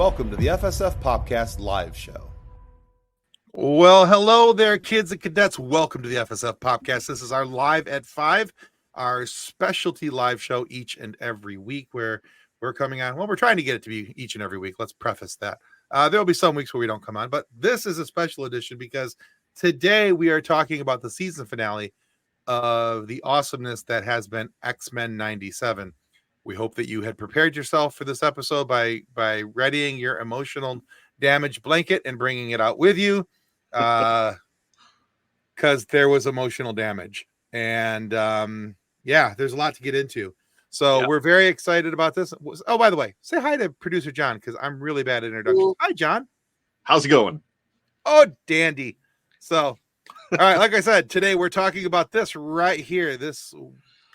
Welcome to the FSF Popcast live show. Well, hello there, kids and cadets. Welcome to the FSF Popcast. This is our Live at 5, our specialty live show each and every week where we're coming on. Well, we're trying to get it to be each and every week. Let's preface that. There'll be some weeks where we don't come on, but this is a special edition because today we are talking about the season finale of the awesomeness that has been X-Men 97. We hope that you had prepared yourself for this episode by readying your emotional damage blanket and bringing it out with you, because there was emotional damage. And there's a lot to get into. So we're very excited about this. Oh, by the way, say hi to producer John, because I'm really bad at introductions. Hi, John. How's it going? Oh, dandy. So, all right, like I said, today we're talking about this right here, this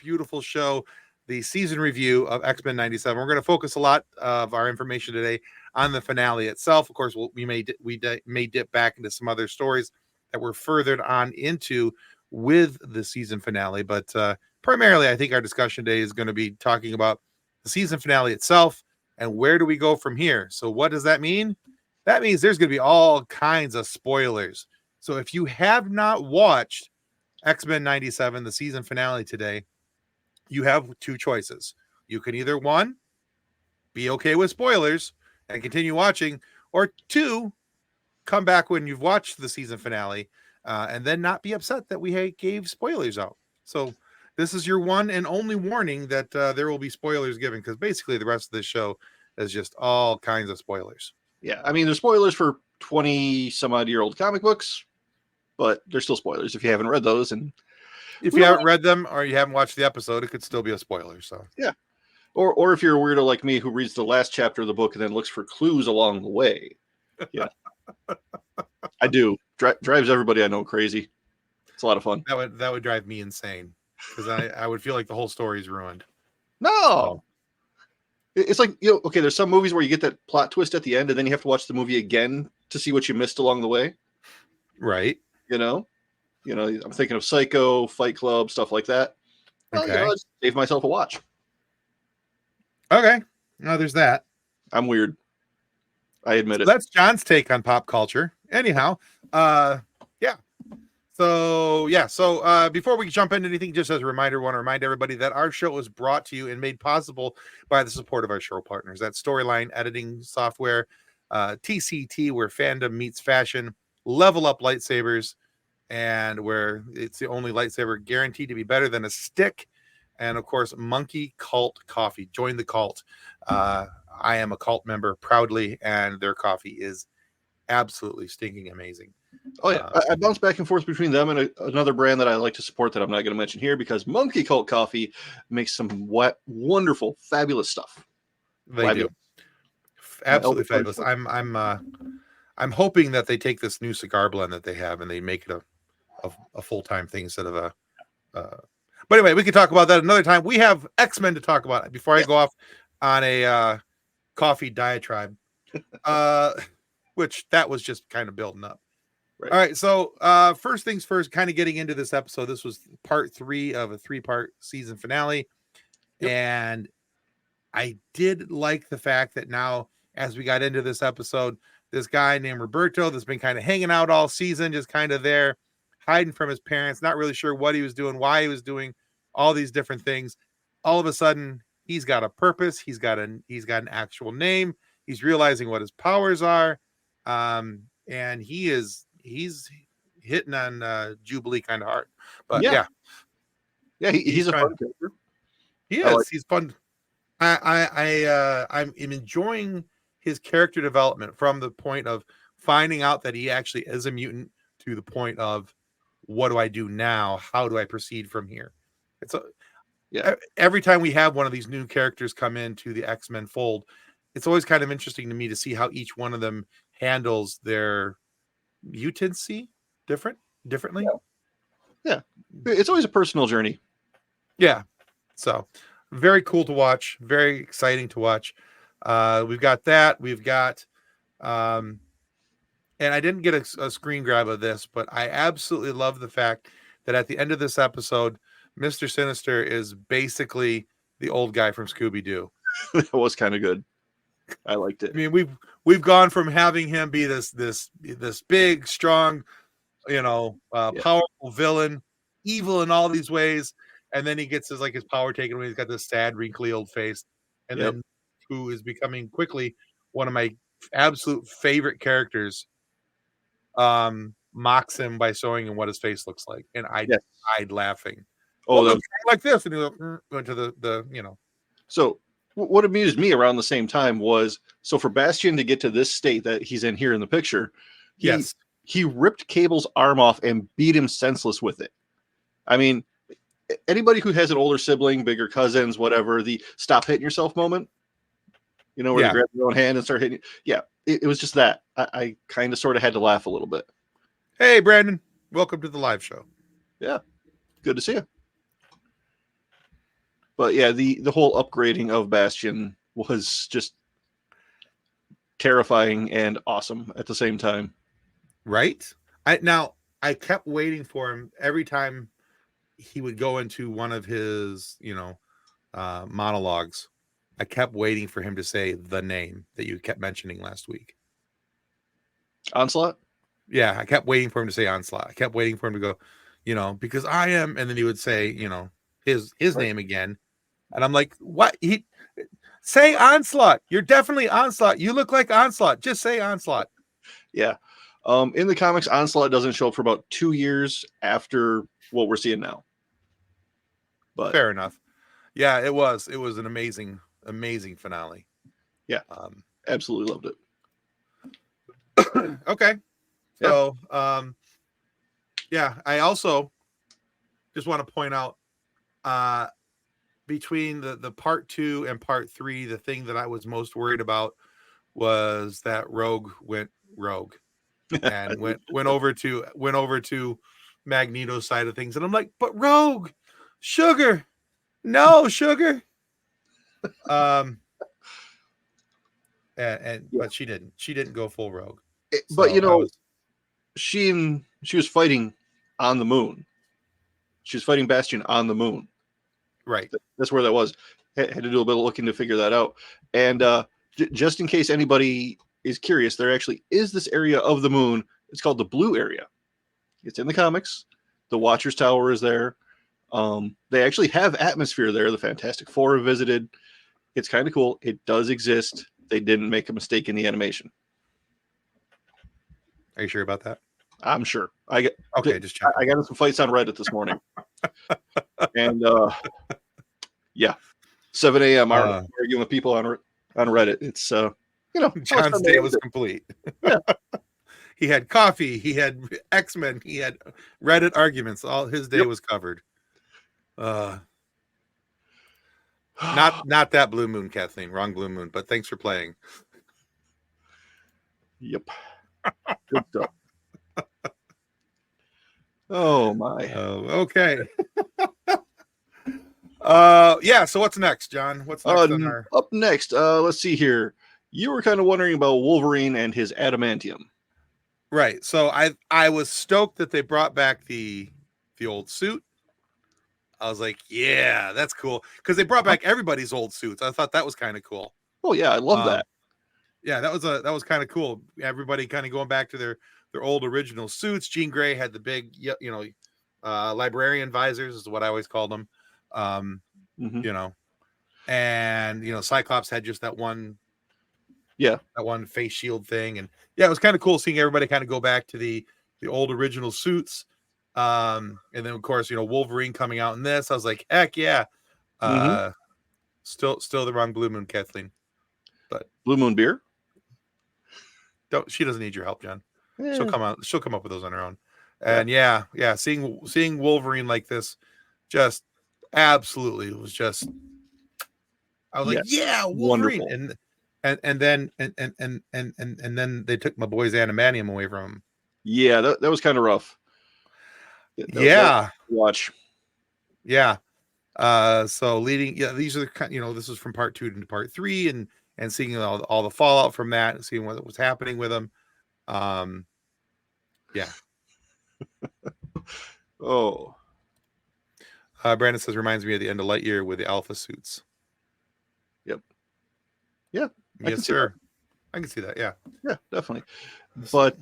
beautiful show, the season review of X-Men 97. We're going to focus a lot of our information today on the finale itself. Of course, we may dip back into some other stories that we're furthered on into with the season finale. But primarily, I think our discussion today is going to be talking about the season finale itself and where do we go from here. So what does that mean? That means there's going to be all kinds of spoilers. So if you have not watched X-Men 97, the season finale today, you have two choices. You can either, one, be okay with spoilers and continue watching, or two, come back when you've watched the season finale and then not be upset that we gave spoilers out. So this is your one and only warning that there will be spoilers given, because basically the rest of this show is just all kinds of spoilers. Yeah, I mean, there's spoilers for 20-some-odd-year-old comic books, but there's still spoilers if you haven't read those. And if you haven't read them or you haven't watched the episode, it could still be a spoiler. So yeah, or if you're a weirdo like me who reads the last chapter of the book and then looks for clues along the way. Yeah, I do. Drives everybody I know crazy. It's a lot of fun. That would drive me insane, because I would feel like the whole story is ruined. No, it's like, okay, there's some movies where you get that plot twist at the end and then you have to watch the movie again to see what you missed along the way. Right. I'm thinking of Psycho, Fight Club, stuff like that. Well, Okay. I just save myself a watch. Okay. No, there's that. I'm weird. I admit it. That's John's take on pop culture. Anyhow, So before we jump into anything, just as a reminder, I want to remind everybody that our show is brought to you and made possible by the support of our show partners. That's Storyline Editing Software, TCT, where fandom meets fashion, Level Up Lightsabers, and where it's the only lightsaber guaranteed to be better than a stick. And of course, Monkey Cult Coffee. Join the cult. I am a cult member proudly, and their coffee is absolutely stinking amazing. Oh yeah, I bounce back and forth between them and another brand that I like to support that I'm not going to mention here, because Monkey Cult Coffee makes some wonderful, fabulous stuff. They do. Absolutely fabulous. I'm hoping that they take this new cigar blend that they have and they make it a full-time thing instead of a but anyway, we can talk about that another time. We have X-Men to talk about before I go off on a coffee diatribe, which that was just kind of building up. Right. All right, so first things first, kind of getting into this episode. This was part 3 of a 3-part season finale. Yep. And I did like the fact that now, as we got into this episode, this guy named Roberto that's been kind of hanging out all season, just kind of there, hiding from his parents, not really sure what he was doing, why he was doing all these different things. All of a sudden, he's got a purpose. He's got an actual name. He's realizing what his powers are. And he's hitting on Jubilee kind of hard. But yeah, he's a fun character. He is. He's fun. I'm enjoying his character development from the point of finding out that he actually is a mutant to the point of, what do I do now? How do I proceed from here? Every time we have one of these new characters come into the X-Men fold, it's always kind of interesting to me to see how each one of them handles their mutancy differently. Yeah. It's always a personal journey. Yeah. So very cool to watch. Very exciting to watch. We've got that. We've got, and I didn't get a screen grab of this, but I absolutely love the fact that at the end of this episode, Mr. Sinister is basically the old guy from Scooby-Doo. That was kind of good. I liked it. I mean, we've gone from having him be this big, strong, powerful villain, evil in all these ways, and then he gets his power taken away. He's got this sad, wrinkly old face, and Yep. then who is becoming quickly one of my absolute favorite characters. Mocks him by showing him what his face looks like, and I Yes. died laughing. Oh, Looks like this, and he went to the So what amused me around the same time was, so for Bastion to get to this state that he's in here in the picture, he ripped Cable's arm off and beat him senseless with it. I mean, anybody who has an older sibling, bigger cousins, whatever, the stop hitting yourself moment, where you grab your own hand and start hitting. Yeah, it was just that. I kind of sort of had to laugh a little bit. Hey, Brandon, welcome to the live show. Yeah, good to see you. But yeah, the whole upgrading of Bastion was just terrifying and awesome at the same time. Right? I kept waiting for him every time he would go into one of his, monologues. I kept waiting for him to say the name that you kept mentioning last week. Onslaught? Yeah, I kept waiting for him to say Onslaught. I kept waiting for him to go, because I am, and then he would say, his name again. And I'm like, what? Say Onslaught. You're definitely Onslaught. You look like Onslaught. Just say Onslaught. Yeah. In the comics, Onslaught doesn't show up for about 2 years after what we're seeing now. But fair enough. Yeah, it was an amazing finale. Yeah. Absolutely loved it. Okay. So, I also just want to point out, between the part 2 and part 3, the thing that I was most worried about was that Rogue went rogue and went over to Magneto's side of things. And I'm like, but Rogue, Sugar, no Sugar. But she didn't go full rogue. But she was fighting on the moon. She was fighting Bastion on the moon. Right. That's where that was. Had to do a bit of looking to figure that out. And just in case anybody is curious, there actually is this area of the moon. It's called the Blue Area. It's in the comics. The Watcher's Tower is there. They actually have atmosphere there. The Fantastic Four have visited. It's kind of cool. It does exist. They didn't make a mistake in the animation. Are you sure about that? I'm sure. Just check. I got some fights on Reddit this morning. And 7 a.m. arguing with people on Reddit. It's John's day was complete. Yeah. He had coffee, he had X-Men, he had Reddit arguments. All his day was covered. Not that Blue Moon, Kathleen. Wrong Blue Moon. But thanks for playing. Yep. Good stuff. Oh my. Okay. So what's next, John? What's next up next? Let's see here. You were kind of wondering about Wolverine and his adamantium. Right. So I was stoked that they brought back the old suit. I was like, yeah, that's cool. Because they brought back everybody's old suits. I thought that was kind of cool. Oh yeah, I love that. Yeah, that was kind of cool. Everybody kind of going back to their old original suits. Jean Grey had the big, librarian visors is what I always called them. And Cyclops had just that one face shield thing, and it was kind of cool seeing everybody kind of go back to the old original suits. And then of course Wolverine coming out in this. I was like, heck yeah. Still the wrong Blue Moon, Kathleen. But Blue Moon beer. She doesn't need your help, John. Yeah. She'll come up with those on her own. And seeing Wolverine like this, just absolutely, it was just. I was like, yeah, Wolverine, wonderful. and then they took my boy's adamantium away from him. Yeah, that was kind of rough. Watch. Yeah. So these are the this is from part 2 to part 3, and seeing all the fallout from that, and seeing what was happening with them. Oh. Brandon says reminds me of the end of Lightyear with the Alpha suits. Yep. Yeah. Yes, sir. I can see that. Yeah. Yeah, definitely. But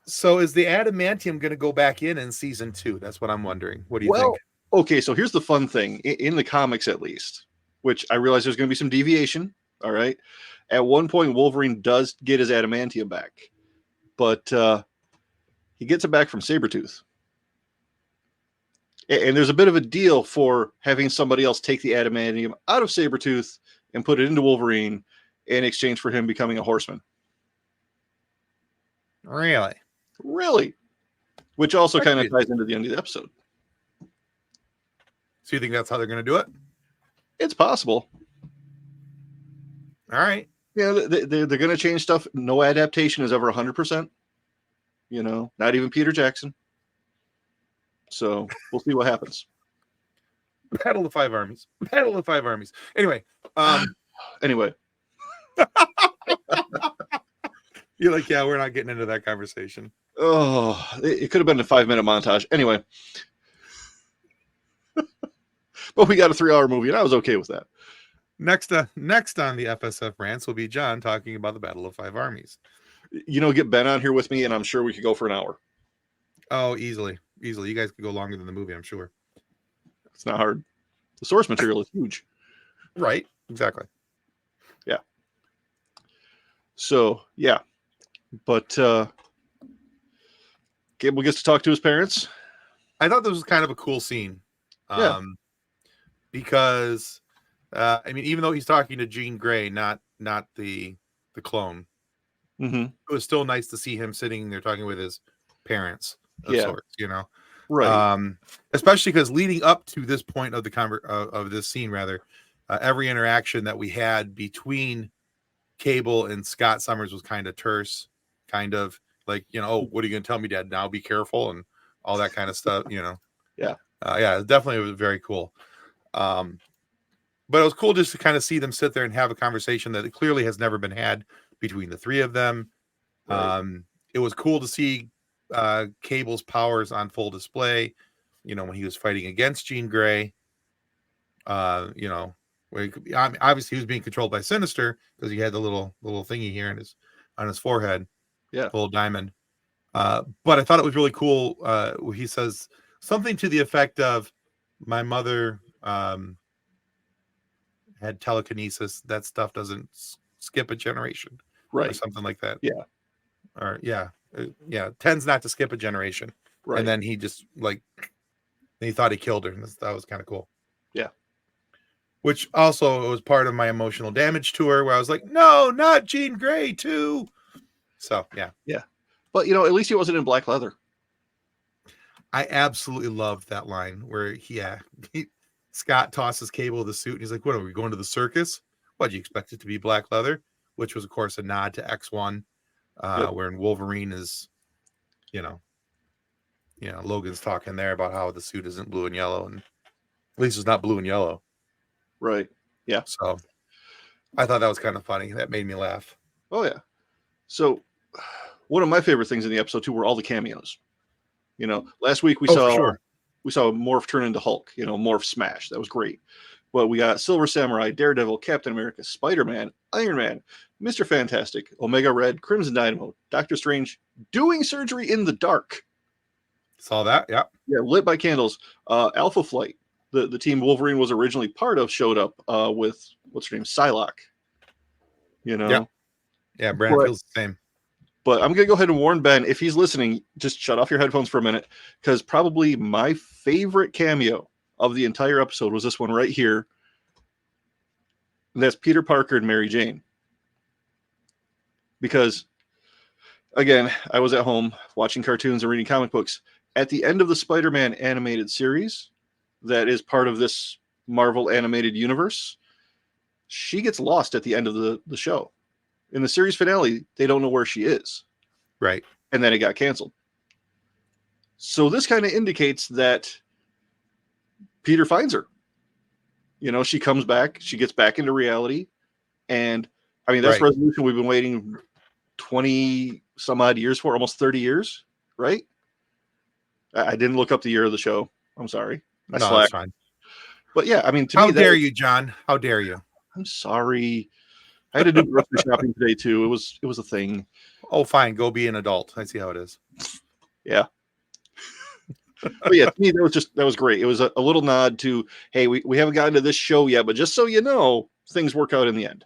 so is the adamantium going to go back in season 2? That's what I'm wondering. What do you think? Okay, so here's the fun thing in the comics, at least, which I realize there's going to be some deviation. All right. At one point, Wolverine does get his adamantium back, but he gets it back from Sabretooth. And there's a bit of a deal for having somebody else take the adamantium out of Sabretooth and put it into Wolverine in exchange for him becoming a Horseman. Really? Really? Which also kind of ties into the end of the episode. So you think that's how they're going to do it? It's possible. All right. Yeah, they're going to change stuff. No adaptation is ever 100%. You know, not even Peter Jackson. So we'll see what happens. Battle of the Five Armies. Battle of the Five Armies. Anyway. Anyway. You're like, yeah, we're not getting into that conversation. Oh, it could have been a 5-minute montage. Anyway. But we got a 3-hour movie, and I was okay with that. Next on the FSF rants will be John talking about the Battle of Five Armies. You know, get Ben on here with me, and I'm sure we could go for an hour. Oh, easily. You guys could go longer than the movie, I'm sure. It's not hard. The source material is huge. Right. Exactly. Yeah. So, yeah. But Gable gets to talk to his parents. I thought this was kind of a cool scene. Because I mean, even though he's talking to Jean Grey, not the clone, it was still nice to see him sitting there talking with his parents of sorts, you know, right? Especially because leading up to this point of the of this scene, rather, every interaction that we had between Cable and Scott Summers was kind of terse, kind of like, you know, oh, what are you going to tell me, Dad? Now be careful and all that kind of stuff, you know. Yeah, definitely, it was very cool. But it was cool just to kind of see them sit there and have a conversation that clearly has never been had between the three of them. Right. It was cool to see Cable's powers on full display, you know, when he was fighting against Jean Grey. You know, obviously he was being controlled by Sinister because he had the little thingy here on his forehead, little diamond. But I thought it was really cool. He says something to the effect of, "My mother had telekinesis. That stuff doesn't skip a generation," right? Or something like that. Yeah. Or tends not to skip a generation. Right. And then he just he thought he killed her, and that was kind of cool. Yeah. Which also was part of my emotional damage tour, where I was like, "No, not Jean Grey too." So yeah. But you know, at least he wasn't in black leather. I absolutely loved that line where Scott tosses Cable the suit, and he's like, "What are we going to the circus? What, do you expect it to be black leather?" Which was, of course, a nod to X1, wherein Wolverine is, you know, Logan's talking there about how the suit isn't blue and yellow, and at least it's not blue and yellow. Right. Yeah. So I thought that was kind of funny. That made me laugh. Oh yeah. So one of my favorite things in the episode too were all the cameos. You know, last week we saw Morph turn into Hulk, you know, Morph smash. That was great. But we got Silver Samurai, Daredevil, Captain America, Spider-Man, Iron Man, Mr. Fantastic, Omega Red, Crimson Dynamo, Doctor Strange doing surgery in the dark. Saw that, yeah. Yeah, lit by candles. Alpha Flight, the team Wolverine was originally part of, showed up with, what's her name, Psylocke. You know? Yeah, Brandon feels the same. But I'm going to go ahead and warn Ben, if he's listening, just shut off your headphones for a minute, because probably my favorite cameo of the entire episode was this one right here. And that's Peter Parker and Mary Jane. Because, again, I was at home watching cartoons and reading comic books. At the end of the Spider-Man animated series that is part of this Marvel animated universe, she gets lost at the end of the show. In the series finale, they don't know where she is. Right. And then it got canceled. So this kind of indicates that Peter finds her. You know, she comes back, she gets back into reality. And I mean, that's resolution we've been waiting 20 some odd years for, almost 30 years, right? I didn't look up the year of the show. I'm sorry. No, that's fine. But yeah, I mean, how dare you, John? How dare you? I'm sorry. I had to do grocery shopping today too. It was a thing. Oh, fine. Go be an adult. I see how it is. Yeah. But yeah, to me that was great. It was a little nod to, hey, we haven't gotten to this show yet, but just so you know, things work out in the end.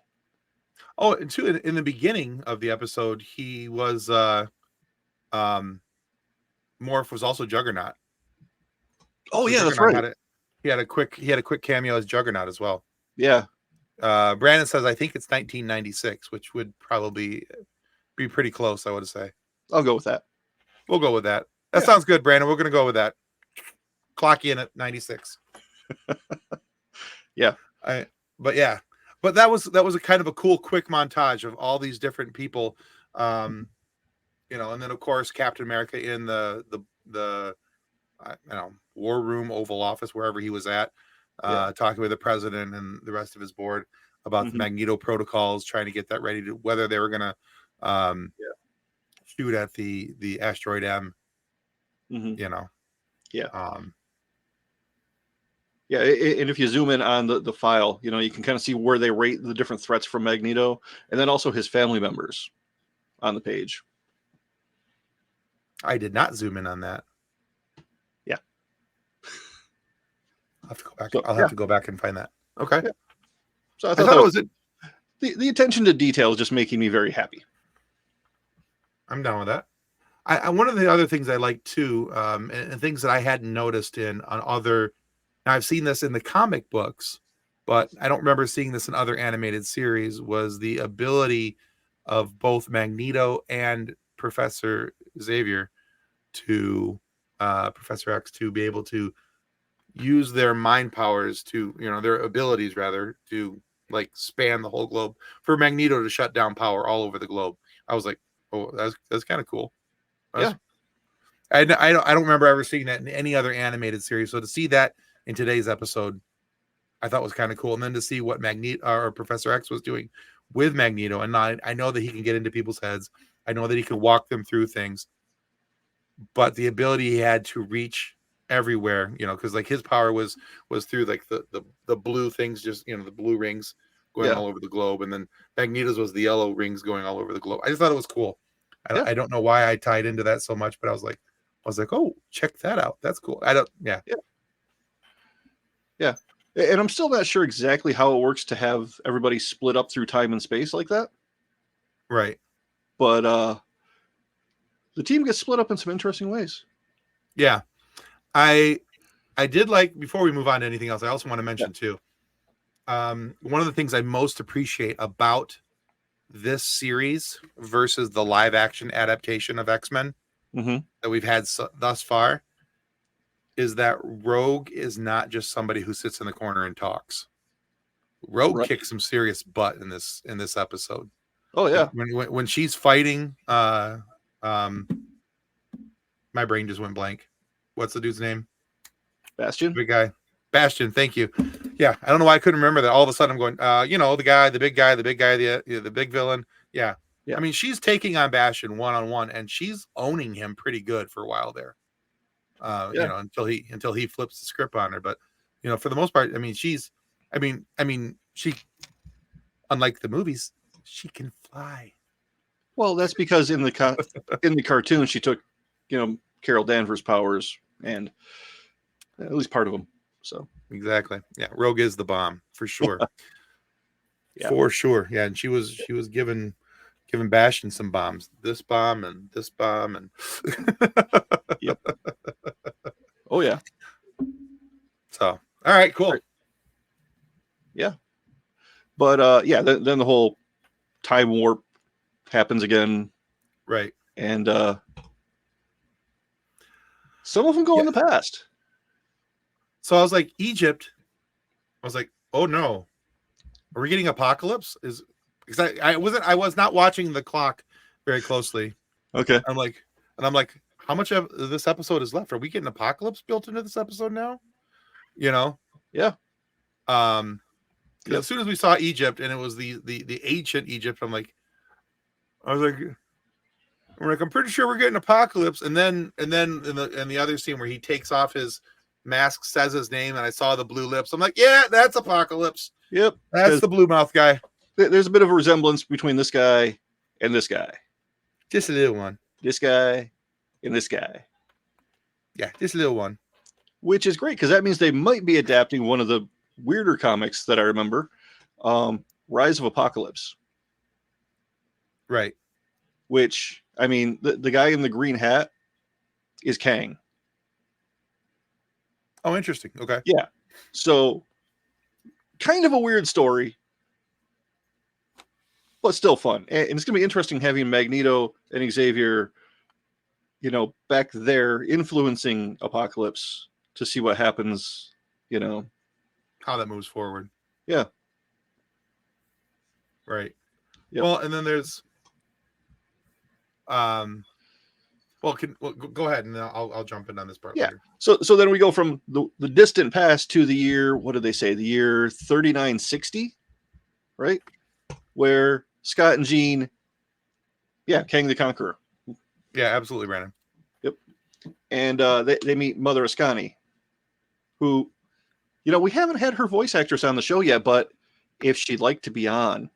Oh, and too, in the beginning of the episode, he was Morph was also Juggernaut. Oh So yeah, Juggernaut that's right. He had a quick cameo as Juggernaut as well. Yeah. Brandon says I think it's 1996, which would probably be pretty close, I would say. I'll go with that. We'll go with that. That sounds good, Brandon. We're going to go with that. Clock in at 96. Yeah. But that was a kind of a cool, quick montage of all these different people, and then of course Captain America in the war room, Oval Office, wherever he was at, talking with the president and the rest of his board about the Magneto protocols, trying to get that ready to whether they were going to shoot at the asteroid M. Yeah. Yeah, and if you zoom in on the file, you can kind of see where they rate the different threats from Magneto, and then also his family members on the page. I did not zoom in on that. Yeah. I'll have to go back. I'll have to go back and find that. Okay. Yeah. So I thought thought it was the attention to detail is just making me very happy. I'm down with that. I one of the other things I like too, and things that I hadn't noticed on other. Now I've seen this in the comic books, but I don't remember seeing this in other animated series. Was the ability of both Magneto and Professor Xavier Professor X to be able to use their mind powers to, their abilities rather, to like span the whole globe, for Magneto to shut down power all over the globe. I was like, oh, that's kind of cool. Yeah. I don't remember ever seeing that in any other animated series. So to see that in today's episode, I thought was kind of cool. And then to see what Magneto or Professor X was doing with Magneto, and I know that he can get into people's heads. I know that he can walk them through things, but the ability he had to reach everywhere, because like his power was through like the blue things, just the blue rings going all over the globe, and then Magneto's was the yellow rings going all over the globe. I just thought it was cool. I don't know why I tied into that so much, but I was like, oh, check that out. That's cool. Yeah. And I'm still not sure exactly how it works to have everybody split up through time and space like that. Right. But the team gets split up in some interesting ways. Yeah. I did like, before we move on to anything else, I also want to mention too, one of the things I most appreciate about this series versus the live action adaptation of X-Men that we've had thus far is that Rogue is not just somebody who sits in the corner and talks. Rogue kicks some serious butt in this episode. Oh yeah. When she's fighting, my brain just went blank. What's the dude's name? Bastion. Big guy. Bastion. Thank you. Yeah. I don't know why I couldn't remember that. All of a sudden I'm going, the big guy, the big villain. Yeah. I mean, she's taking on Bastion one-on-one, and she's owning him pretty good for a while there. Until he flips the script on her. But, for the most part, I mean, she, unlike the movies, she can fly. Well, that's because in the cartoon, she took, Carol Danvers' powers, and at least part of them. So exactly. Yeah. Rogue is the bomb for sure. Yeah. For sure. Yeah. And she was giving Bastion some bombs, this bomb and this bomb. And yep. Oh yeah. So, all right, cool. Yeah. But then the whole time warp happens again. Right. And some of them go in the past. So I was like, Egypt. I was like, oh no. Are we getting Apocalypse? Because I was not watching the clock very closely. Okay. I'm like, how much of this episode is left? Are we getting Apocalypse built into this episode now? Yeah. As soon as we saw Egypt and it was the ancient Egypt, I'm pretty sure we're getting Apocalypse. And then in the other scene where he takes off his mask, says his name, and I saw the blue lips. I'm like, yeah, that's Apocalypse. Yep. That's the blue mouth guy. there's a bit of a resemblance between this guy and this guy. Just a little one. This guy and this guy. Yeah, just a little one. Which is great because that means they might be adapting one of the weirder comics that I remember, Rise of Apocalypse. Right. Which, I mean, the guy in the green hat is Kang. Oh, interesting. Okay. Yeah. So, kind of a weird story, but still fun. And it's going to be interesting having Magneto and Xavier, back there influencing Apocalypse to see what happens, how that moves forward. Yeah. Right. Yep. Well, and then there's go ahead and I'll jump in on this part. Yeah. Later. So then we go from the distant past to the year, what did they say? The year 3960, right? Where Scott and Jean, Kang the Conqueror. Yeah, absolutely, Brandon. Yep. And they meet Mother Ascani, who, we haven't had her voice actress on the show yet, but if she'd like to be on.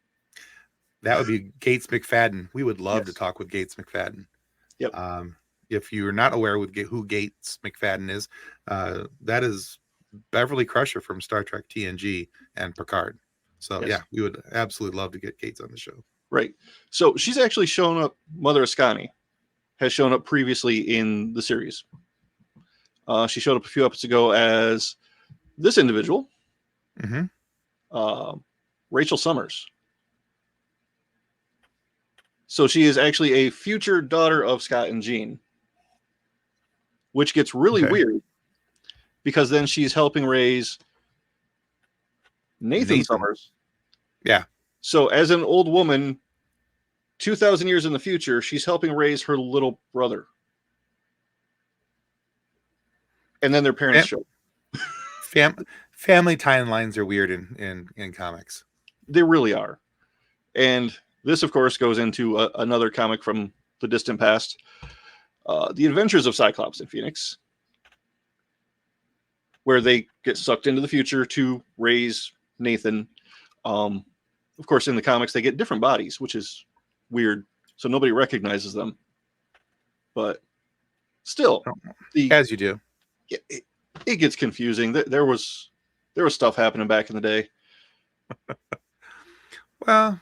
That would be Gates McFadden. We would love to talk with Gates McFadden. Yep. If you're not aware with who Gates McFadden is, that is Beverly Crusher from Star Trek TNG and Picard. So yes. We would absolutely love to get Gates on the show. Right. So she's actually shown up. Mother Ascani has shown up previously in the series. She showed up a few episodes ago as this individual, Rachel Summers. So she is actually a future daughter of Scott and Jean, which gets really weird because then she's helping raise Nathan Summers. Yeah. So as an old woman, 2,000 years in the future, she's helping raise her little brother. And then their parents show. Family timelines are weird in comics. They really are. And this, of course, goes into another comic from the distant past, The Adventures of Cyclops and Phoenix, where they get sucked into the future to raise Nathan. Of course, in the comics, they get different bodies, which is weird. So nobody recognizes them. But still, as you do, it gets confusing. There was stuff happening back in the day. Well,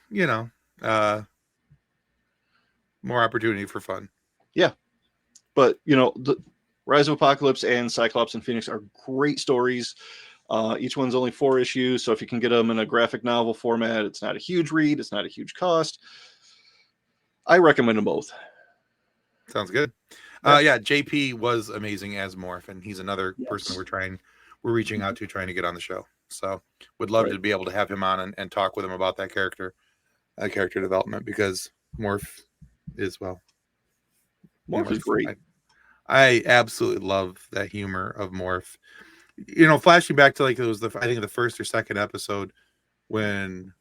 more opportunity for fun. Yeah. But, the Rise of Apocalypse and Cyclops and Phoenix are great stories. Each one's only 4 issues. So if you can get them in a graphic novel format, it's not a huge read. It's not a huge cost. I recommend them both. Sounds good. JP was amazing as Morph, and he's another person we're reaching out to, trying to get on the show. So would love to be able to have him on and talk with him about that character development, because Morph is great. I absolutely love that humor of Morph. Flashing back to it was I think the first or second episode when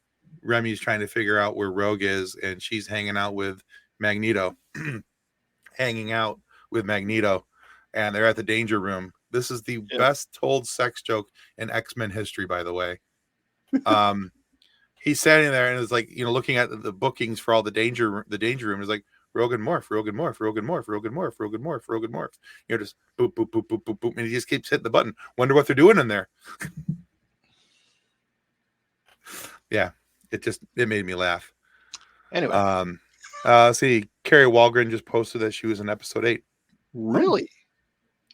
Remy's trying to figure out where Rogue is, and she's hanging out with Magneto, and they're at the Danger Room. This is the best told sex joke in X-Men history, by the way. He's standing there and is looking at the bookings for all the Danger Room. Is like, Rogue and Morph, Rogue and Morph, Rogue and Morph, Rogue and Morph, Rogue and Morph, Rogue and Morph. Just boop, boop, boop, boop, boop, boop. And he just keeps hitting the button. Wonder what they're doing in there. It made me laugh. Anyway. See, Carrie Walgren just posted that she was in episode 8. Really?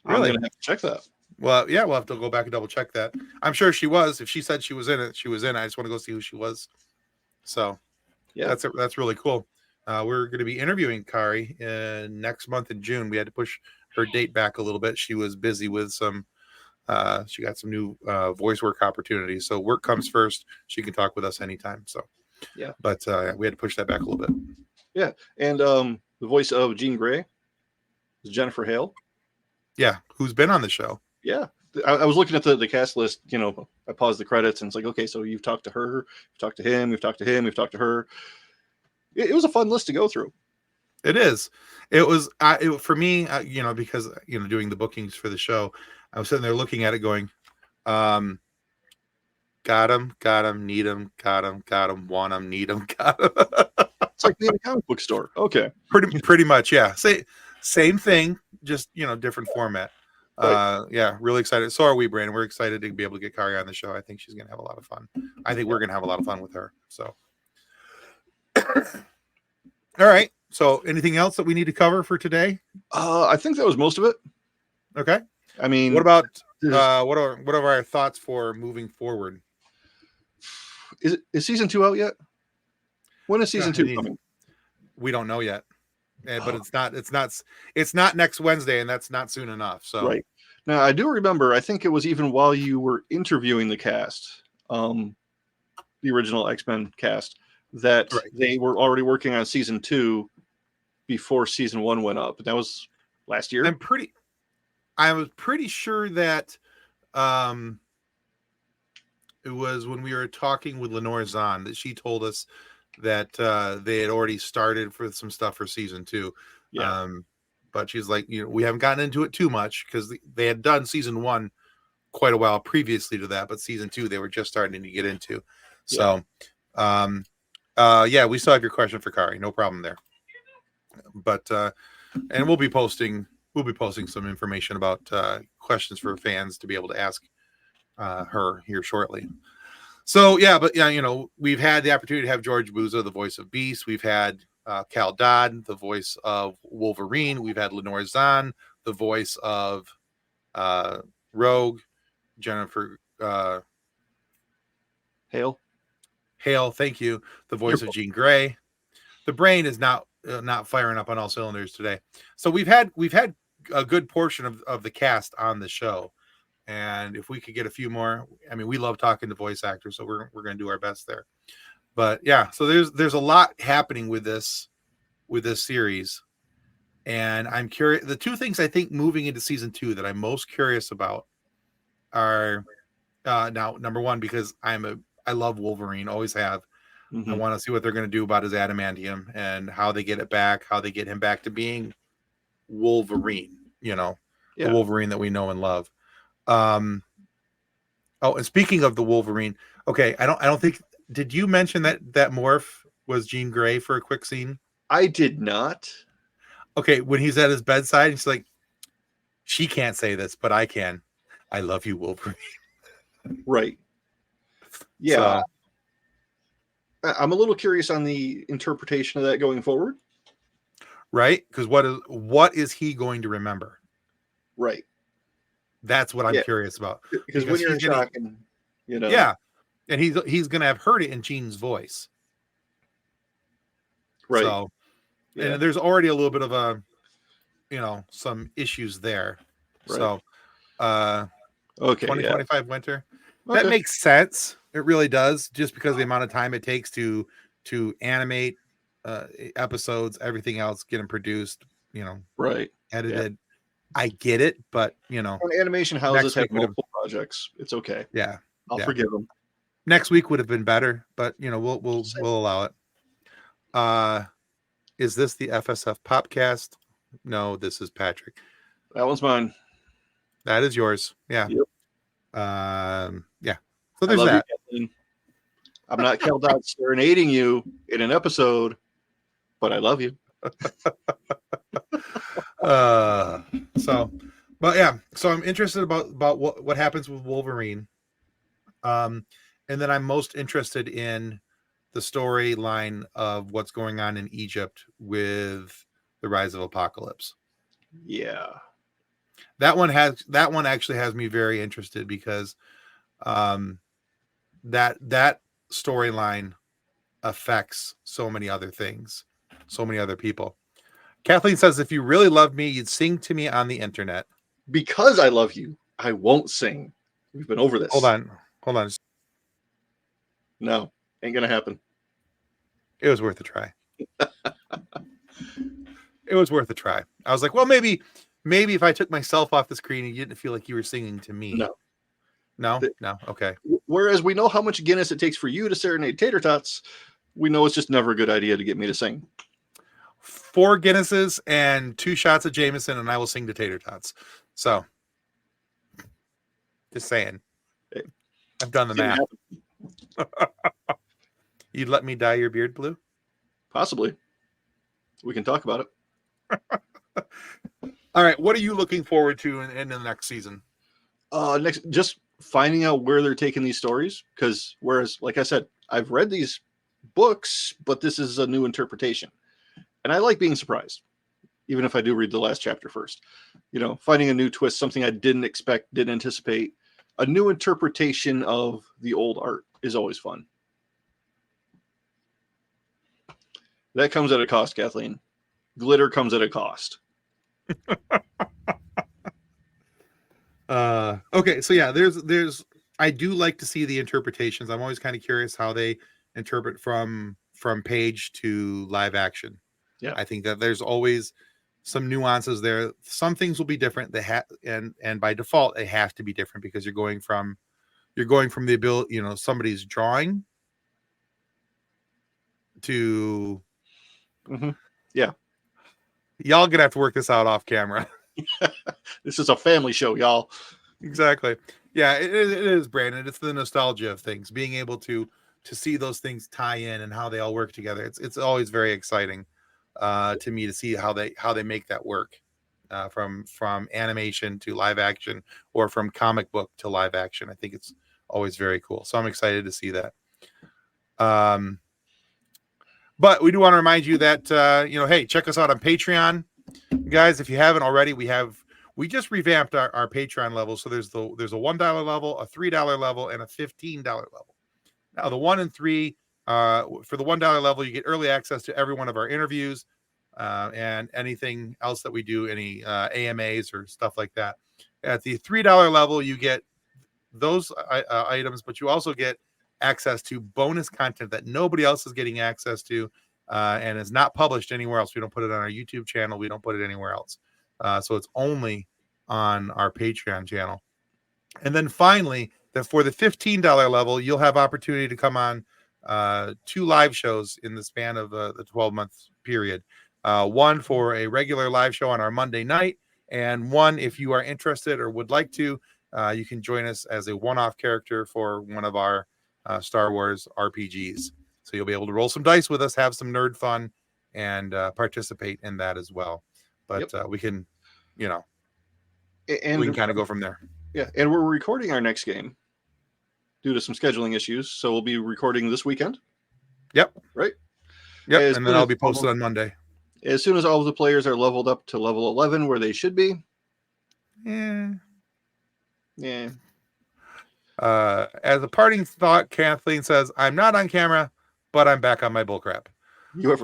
I'm going to have to check that. Well, yeah, we'll have to go back and double check that. I'm sure she was. If she said she was in it, she was in. I just want to go see who she was. So, that's really cool. We're going to be interviewing Kari next month in June. We had to push her date back a little bit. She was busy with she got some new voice work opportunities. So work comes first. She can talk with us anytime. So, but we had to push that back a little bit. Yeah. And the voice of Jean Grey is Jennifer Hale. Yeah. Who's been on the show. Yeah. I was looking at the cast list, I paused the credits and it's like, okay, so you've talked to her, you've talked to him, you've talked to him, you've talked to her. It was a fun list to go through. It is. It was for me, because, doing the bookings for the show, I was sitting there looking at it going, got him, need him, got him, want him, need him, got him. It's like being a comic book store. Okay. Pretty much, yeah. Same thing, just different format. Right. Yeah, really excited. So are we, Brandon. We're excited to be able to get Kari on the show. I think she's gonna have a lot of fun. I think we're gonna have a lot of fun with her. So all right. So anything else that we need to cover for today? I think that was most of it. Okay. I mean, What about what are our thoughts for moving forward? Is season 2 out yet? When is season 2 coming? We don't know yet. But it's not next Wednesday, and that's not soon enough. So right. Now I do remember, I think it was even while you were interviewing the cast, the original X-Men cast, that they were already working on season 2 before season 1 went up. That was last year. I was pretty sure that it was when we were talking with Lenore Zahn that she told us that they had already started for some stuff for season 2. Yeah. But she's like, we haven't gotten into it too much because they had done season 1 quite a while previously to that, but season 2 they were just starting to get into. So we still have your question for Kari, no problem there. But and we'll be posting some information about questions for fans to be able to ask her here shortly. So we've had the opportunity to have George Buza, the voice of Beast. We've had Cal Dodd, the voice of Wolverine. We've had Lenore Zahn, the voice of Rogue. Jennifer Hale, thank you, the voice of Jean Grey. The brain is not firing up on all cylinders today. So we've had a good portion of the cast on the show. And if we could get a few more, I mean, we love talking to voice actors, so we're going to do our best there. But yeah, so there's a lot happening with this series, and I'm curious. The two things I think moving into season 2 that I'm most curious about are now, number one, because I love Wolverine, always have. Mm-hmm. I want to see what they're going to do about his adamantium and how they get it back, how they get him back to being Wolverine. The Wolverine that we know and love. And speaking of the Wolverine, okay, I don't think, did you mention that morph was Jean Grey for a quick scene? I did not. Okay, when he's at his bedside, he's like, she can't say this, but I can. I love you, Wolverine. Right. Yeah. So, I'm a little curious on the interpretation of that going forward. Right? Because what is he going to remember? Right. That's what I'm curious about. Because when you're in shock, and yeah, and he's going to have heard it in Jean's voice, right? So, and there's already a little bit of some issues there. Right. So, 2025 winter. Okay. That makes sense. It really does, just because of the amount of time it takes to animate episodes, everything else, get them produced, right, edited. Yeah. I get it, but animation houses have multiple projects. It's okay. Yeah, I'll forgive them. Next week would have been better, but we'll allow it. Is this the FSF Popcast? No, this is Patrick. That one's mine. That is yours. Yeah. Yep. Yeah. So there's that. You, I'm not Cal Dodd serenading you in an episode, but I love you. So I'm interested about what happens with Wolverine, and then I'm most interested in the storyline of what's going on in Egypt with the Rise of Apocalypse. Yeah, that one actually has me very interested, because that storyline affects so many other things, so many other people. Kathleen says, if you really love me, you'd sing to me on the internet. Because I love you, I won't sing. We've been over this. Hold on. No, ain't gonna happen. It was worth a try. It was worth a try. I was like, well, maybe if I took myself off the screen and you didn't feel like you were singing to me. No. Okay. Whereas we know how much Guinness it takes for you to serenade Tater Tots, we know it's just never a good idea to get me to sing. 4 Guinnesses and 2 shots of Jameson, and I will sing to Tater Tots. So, just saying. I've done the math. You'd let me dye your beard blue? Possibly. We can talk about it. All right. What are you looking forward to in the next season? Next, just finding out where they're taking these stories. Because whereas, like I said, I've read these books, but this is a new interpretation. And I like being surprised, even if I do read the last chapter first. You know, finding a new twist, something I didn't expect, didn't anticipate. A new interpretation of the old art is always fun. That comes at a cost, Kathleen. Glitter comes at a cost. Okay, so yeah, there's I do like to see the interpretations. I'm always kind of curious how they interpret from page to live action. Yeah, I think that there's always some nuances there. Some things will be different. And by default they have to be different because you're going from the ability, you know, somebody's drawing to yeah. Y'all gonna have to work this out off camera. This is a family show, y'all. Exactly. Yeah, it is, Brandon. It's the nostalgia of things, being able to see those things tie in and how they all work together. It's always very exciting to me to see how they make that work, from animation to live action, or from comic book to live action. I think it's always very cool. So I'm excited to see that. But we do want to remind you that hey, check us out on Patreon, guys. If you haven't already, we just revamped our Patreon levels. So there's a $1 level, a $3 level, and a $15 level. Now the 1 and 3, for the $1 level, you get early access to every one of our interviews, and anything else that we do, any AMAs or stuff like that. At the $3 level, you get those items, but you also get access to bonus content that nobody else is getting access to, and is not published anywhere else. We don't put it on our YouTube channel. We don't put it anywhere else. So it's only on our Patreon channel. And then finally, for the $15 level, you'll have opportunity to come on 2 live shows in the span of the 12-month period. One for a regular live show on our Monday night, and one, if you are interested or would like to, you can join us as a one-off character for one of our Star Wars RPGs. So you'll be able to roll some dice with us, have some nerd fun, and participate in that as well. But we can, we can kind of go from there. Yeah, and we're recording our next game due to some scheduling issues. So we'll be recording this weekend. Yep. Right? Yep, and then I'll be posted on Monday. As soon as all of the players are leveled up to level 11 where they should be. Yeah. As a parting thought, Kathleen says, "I'm not on camera, but I'm back on my bullcrap." You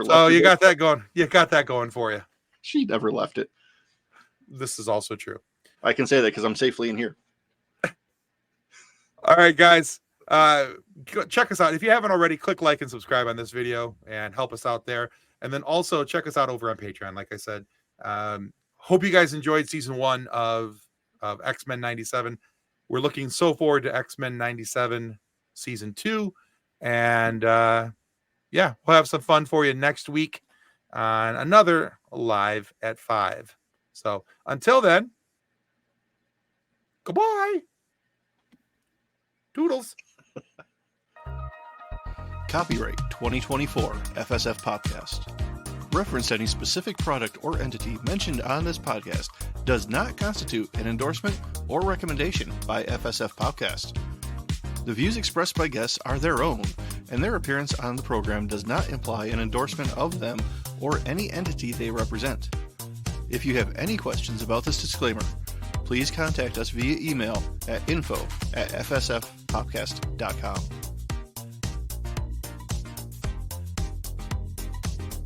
got that going. You got that going for you. She never left it. This is also true. I can say that because I'm safely in here. All right, guys. Check us out. If you haven't already, click like and subscribe on this video and help us out there. And then also check us out over on Patreon. Like I said, hope you guys enjoyed season 1 of X-Men 97. We're looking so forward to X-Men 97 season 2. And we'll have some fun for you next week on another Live at 5. So until then, goodbye. Toodles. Copyright 2024 FSF Podcast. Reference to any specific product or entity mentioned on this podcast does not constitute an endorsement or recommendation by FSF Podcast. The views expressed by guests are their own, and their appearance on the program does not imply an endorsement of them or any entity they represent. If you have any questions about this disclaimer, please contact us via email at info@fsfpodcast.com.